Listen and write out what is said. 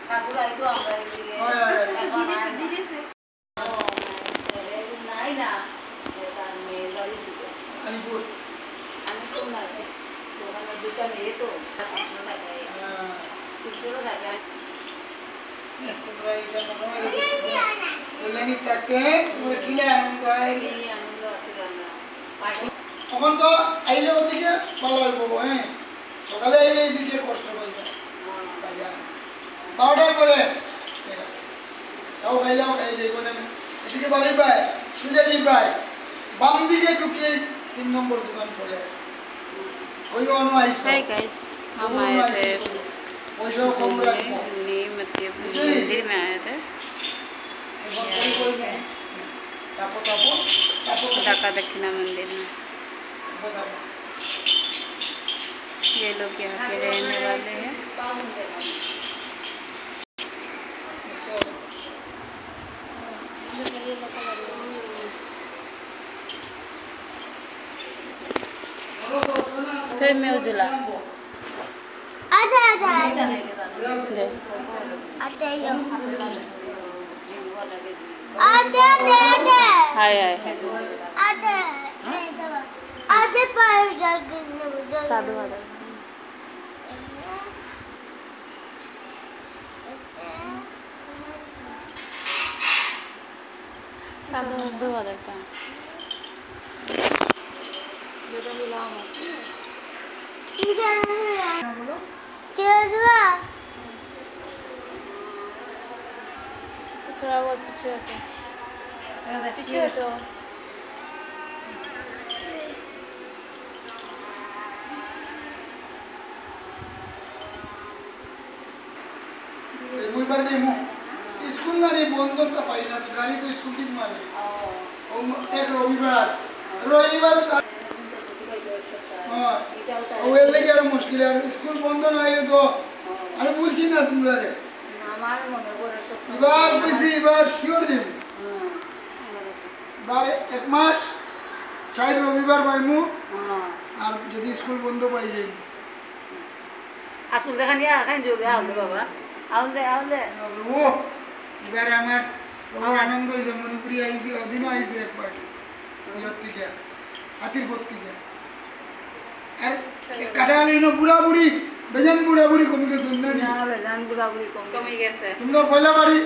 ঠাকুর আইতো আমরা এদিকে নাই না তার মেয়ের বাড়ি দিকে আলিপুর আমি তো না ওখানে দুটা মেয়ে তো শিক্ষরও থাকে তোমরা এটা কল্যাণী থাকতে তোমরা কিলে আনন্দ হয় আনন্দ আছে আমরা তখন তো আইলে ওদিকে ভালো হইব হ্যাঁ সকালে আইলে এদিকে কষ্ট পাইবে বাজার 12টার পরে চাও খাইলাও খাই দেবো না এদিকে বাড়ি পায় সুজা যাই পায় বাম দিকে ঢুকিয়ে 3 নম্বর দোকান খোলে कोई और नहीं है गाइस हम आए थे घूमने मतलब मंदिर में आए थे डाका दक्षिणा मंदिर में ये लोग यहाँ पे रहने वाले हैं तो मैं उजला आजा आजा दे आते यो आते दे दे हाय हाय आते आते पायो जाके साधु वाला साधु दो वाला था बेटा मिलाओ थोड़ा बहुत पीछे हटो पीछे हटो मुई बार दे मु स्कूल ना रे बंद तो पाई ना तो गाड़ी को स्कूल की मारे ओ एक रविवार हां ओ এর লাগি আর মুশকিল আর স্কুল বন্ধ না হইলে তো আমি বলছি না তোমরা রে আমার মনে করে সব এবার কইছি এবার শিওর দিন বারে এক মাস চাই রবিবার পাইমু আর যদি স্কুল বন্ধ পাই যাই আসল দেখা নিয়ে খাই জোরে আউলে বাবা আউলে ও এবারে আমার বড় আনন্দ হইছে মণিপুরি আইছি অদিনও আইছে একবার থেকে হাতির পত্রিকা আর কাটালিনো বুড়া বুড়ি বেজান বুড়া বুড়ি কমে গেছে না বেজান বুড়া বুড়ি কমে গেছে তোমরা পয়লা বাড়ি